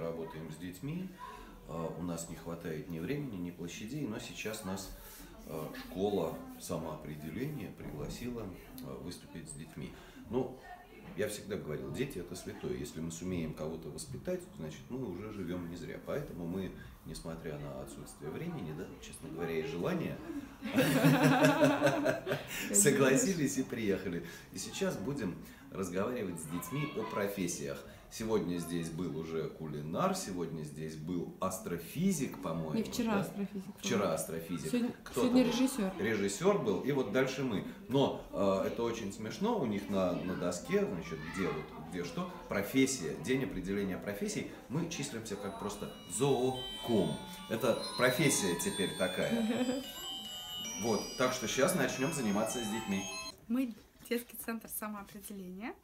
работаем с детьми, у нас не хватает ни времени, ни площадей, но сейчас нас школа самоопределения пригласила выступить с детьми. Ну, я всегда говорил, дети это святое. Если мы сумеем кого-то воспитать, значит мы уже живем не зря. Поэтому мы, несмотря на отсутствие времени, да, честно говоря, и желания, согласились и приехали. И сейчас будем разговаривать с детьми о профессиях. Сегодня здесь был уже кулинар, сегодня здесь был астрофизик, по-моему. Не, вчера да? астрофизик. Вчера астрофизик. Сегодня режиссер. Режиссер был, и вот дальше мы. Но это очень смешно, у них на доске, значит, где что, профессия, день определения профессий, мы числимся как просто зооком. Это профессия теперь такая. Вот, так что сейчас начнем заниматься с детьми. Мы детский центр самоопределения.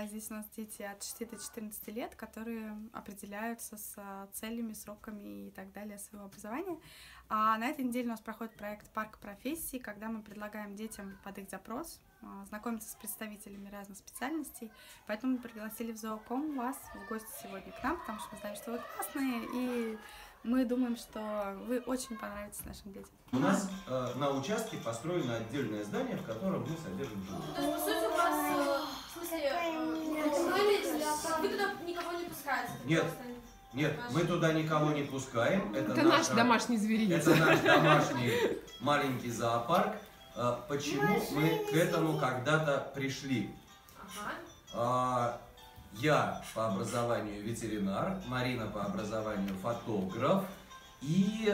Здесь у нас дети от 6 до 14 лет, которые определяются с целями, сроками и так далее своего образования. На этой неделе у нас проходит проект «Парк профессий», когда мы предлагаем детям под их запрос знакомиться с представителями разных специальностей. Поэтому мы пригласили в зооком вас в гости сегодня к нам, потому что мы знаем, что вы классные, и мы думаем, что вы очень понравитесь нашим детям. У нас на участке построено отдельное здание, в котором мы содержим животных. То есть, по сути, у вас, в смысле, вы туда никого не пускаете? Нет, мы туда никого не пускаем. Это наш домашний зверинец. Это наш домашний маленький зоопарк. Почему мы к этому когда-то пришли? Я по образованию ветеринар, Марина по образованию фотограф, и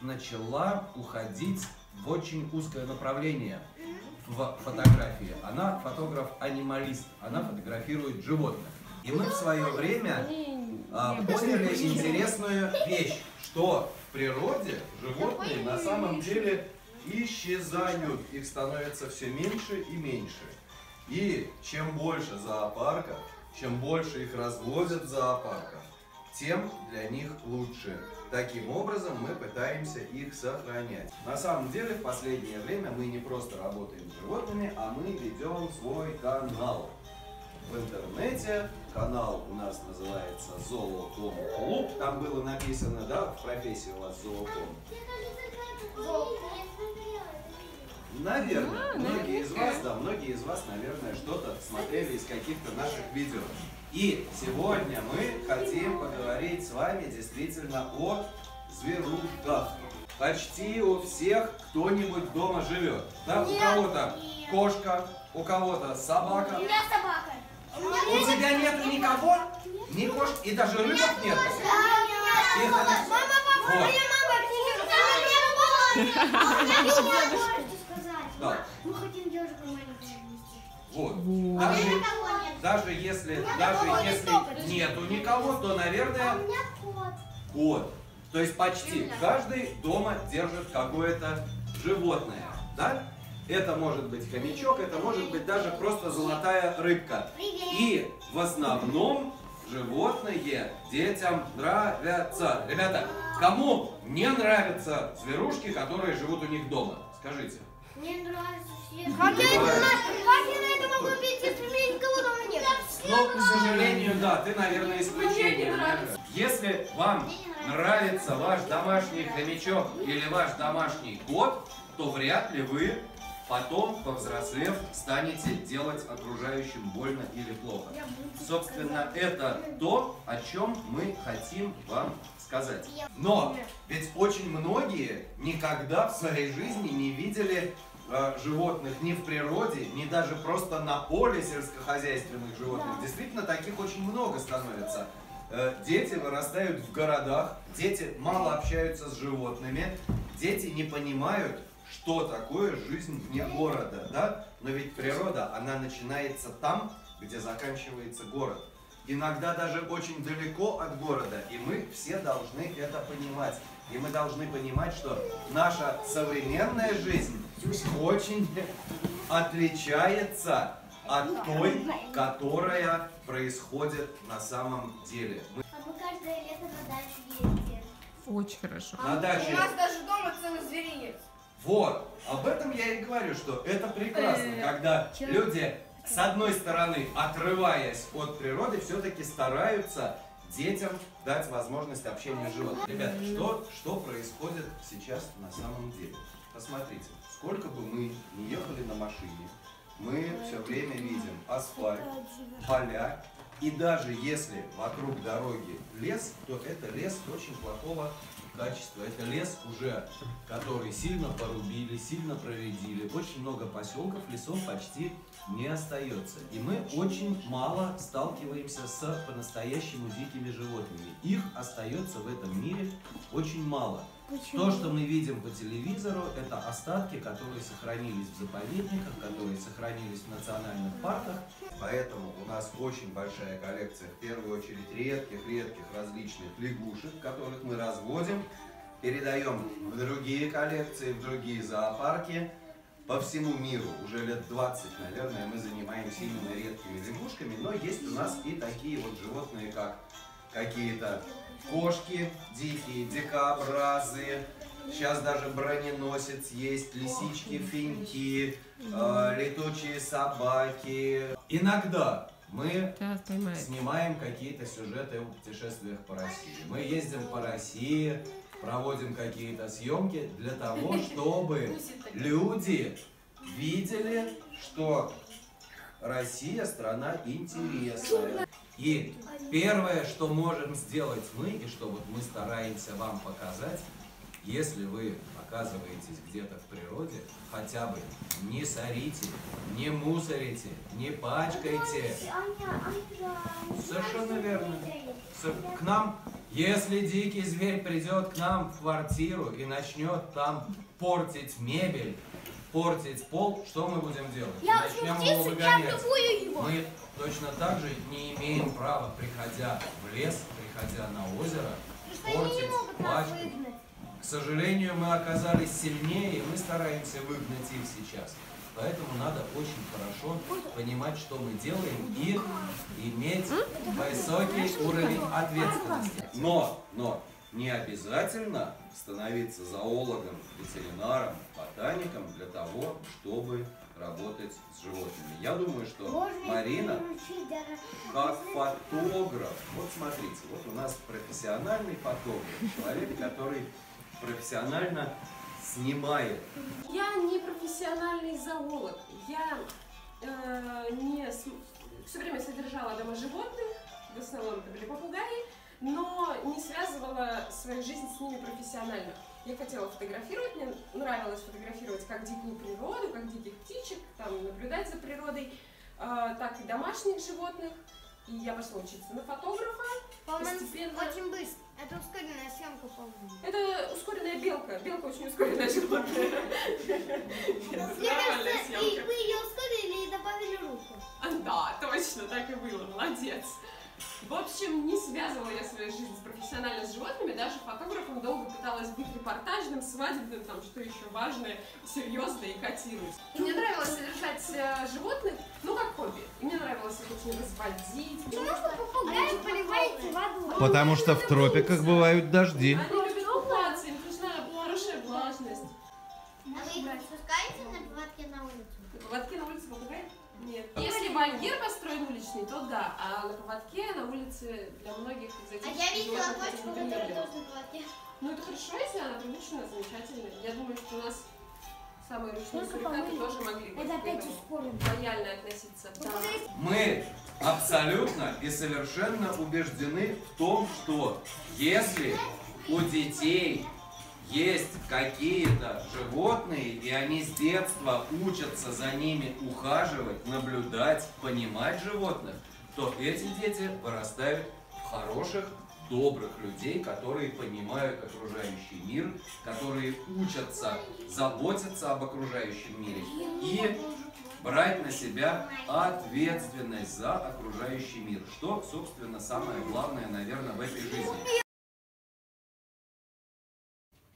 начала уходить в очень узкое направление в фотографии. Она фотограф-анималист, она фотографирует животных. И мы в свое время поняли интересную вещь, что в природе животные на самом деле исчезают, их становится все меньше и меньше. И чем больше зоопарков, чем больше их разводят в зоопарках, тем для них лучше. Таким образом мы пытаемся их сохранять. На самом деле в последнее время мы не просто работаем с животными, а мы ведем свой канал в интернете. Канал у нас называется «Зооком Клуб». Там было написано, да, в профессии у вас «Зооком». Наверное, многие из вас, наверное, что-то смотрели из каких-то наших видео. И сегодня мы хотим поговорить с вами действительно о зверушках. Почти у всех кто-нибудь дома живет. Да? У кого-то кошка, у кого-то собака. У меня собака. У тебя нету никого? Ни кошки, и даже рыбок нету? Да. Мы хотим девушку маленькую. Вот. Даже если нету никого, то, наверное, У меня кот. кот. То есть почти каждый дома держит какое-то животное. Да? Это может быть хомячок, это может быть даже просто золотая рыбка. И в основном животные детям нравятся. Ребята, кому не нравятся зверушки, которые живут у них дома? Скажите. Мне нравится все. Как я на это могу пить, если у меня никого дома нет? Ну, к сожалению, да, ты, наверное, исключение. Если вам нравится ваш домашний хомячок или ваш домашний кот, то вряд ли вы потом, повзрослев, станете делать окружающим больно или плохо. Собственно, это то, о чем мы хотим вам сказать. Но ведь очень многие никогда в своей жизни не видели животных ни в природе, ни даже просто на поле сельскохозяйственных животных. Действительно, таких очень много становится. Дети вырастают в городах, дети мало общаются с животными, дети не понимают, что такое жизнь вне города, да? Но ведь природа, она начинается там, где заканчивается город. Иногда даже очень далеко от города, и мы все должны это понимать. И мы должны понимать, что наша современная жизнь очень отличается от той, которая происходит на самом деле. А мы каждое лето на дачу ездим. Очень хорошо. На даче... У нас даже дома целый зверинец. Вот, об этом я и говорю, что это прекрасно, когда люди, с одной стороны, отрываясь от природы, все-таки стараются детям дать возможность общения с животными. Ребята, что происходит сейчас на самом деле? Посмотрите, сколько бы мы ни ехали на машине, мы все время видим асфальт, поля. И даже если вокруг дороги лес, то это лес очень плохого качества. Это лес уже, который сильно порубили, сильно проредили. Очень много поселков, лесов почти не остается. И мы очень мало сталкиваемся с по-настоящему дикими животными. Их остается в этом мире очень мало. Почему? То, что мы видим по телевизору, это остатки, которые сохранились в заповедниках, которые сохранились в национальных парках. Поэтому у нас очень большая коллекция, в первую очередь, редких различных лягушек, которых мы разводим, передаем в другие коллекции, в другие зоопарки. По всему миру уже лет 20, наверное, мы занимаемся именно редкими лягушками, но есть у нас и такие вот животные, как какие-то кошки дикие, дикобразы, сейчас даже броненосец есть, лисички, финьки, летучие собаки. Иногда мы снимаем какие-то сюжеты о путешествиях по России. Мы ездим по России, проводим какие-то съемки для того, чтобы люди видели, что Россия страна интересная. И первое, что можем сделать мы, и что вот мы стараемся вам показать, если вы оказываетесь где-то в природе, хотя бы не сорите, не мусорите, не пачкайте. Совершенно верно. К нам, если дикий зверь придет к нам в квартиру и начнет там портить мебель, портить пол, что мы будем делать? Начнем его выгонять. Мы точно так же не имеем права, приходя в лес, приходя на озеро, портить, пачкать. К сожалению, мы оказались сильнее, и мы стараемся выгнать их сейчас. Поэтому надо очень хорошо понимать, что мы делаем, и иметь высокий уровень ответственности. Но не обязательно становиться зоологом, ветеринаром, ботаником для того, чтобы работать с животными. Я думаю, что Марина, как фотограф, вот смотрите, вот у нас профессиональный фотограф, человек, который профессионально снимает. Я не профессиональный зоолог. Я все время содержала дома животных, в основном это были попугаи, но не связывала свою жизнь с ними профессионально. Я хотела фотографировать, мне нравилось фотографировать как дикую природу, как диких птичек, там, наблюдать за природой, так и домашних животных. И я пошла учиться на фотографа. Постепенно... Очень быстро. Это ускоренная съемка, по-моему. Это ускоренная белка. Белка очень ускоренная животное. Нормальная съемка. И вы ее ускорили и добавили руку. Да, точно, так и было. Молодец. В общем, не связывала я свою жизнь профессионально с животными, даже фотографом долго пыталась быть репортажным, свадебным, там, что еще важное, серьезное и котировать. И мне нравилось содержать животных, ну, как хобби. И мне нравилось их очень разводить. Почему вы попугаи поливаете водой? Потому что в тропиках бывают дожди. Они любят купаться, им нужна хорошая влажность. А вы спускаете на поводке на улицу? На поводке на улице попугай? Нет. Если вольер построен уличный, то да, а на поводке на улице для многих из этих я видела животных кошку, это которая неприемлемо. тоже на поводке. Ну это хорошо, если она приучена, замечательно. Я думаю, что у нас самые ручные сурикаты тоже могли бы лояльно относиться. Да. Мы абсолютно и совершенно убеждены в том, что если у детей есть какие-то животные, и они с детства учатся за ними ухаживать, наблюдать, понимать животных, то эти дети вырастают в хороших, добрых людей, которые понимают окружающий мир, которые учатся заботиться об окружающем мире и брать на себя ответственность за окружающий мир, что, собственно, самое главное, наверное, в этой жизни.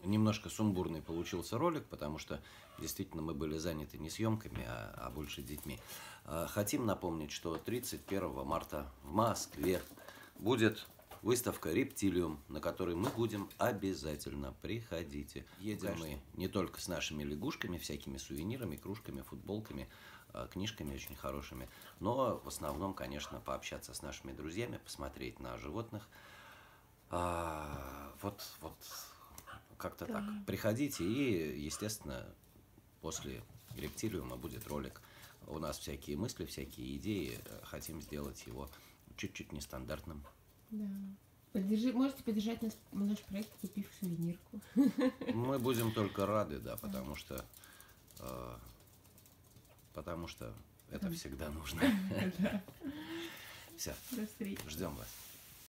Немножко сумбурный получился ролик, потому что действительно мы были заняты не съемками, а больше детьми. Хотим напомнить, что 31 марта в Москве будет выставка «Рептилиум», на которой мы будем обязательно. Приходите. Едем мы не только с нашими лягушками, всякими сувенирами, кружками, футболками, книжками очень хорошими. Но в основном, конечно, пообщаться с нашими друзьями, посмотреть на животных. Вот как-то так. Приходите, и, естественно, после рептилиума будет ролик. У нас всякие мысли, всякие идеи. Хотим сделать его чуть-чуть нестандартным. Да. Можете поддержать наш проект, купив сувенирку. Мы будем только рады, да, потому что это всегда нужно. Все. До встречи. Ждем вас.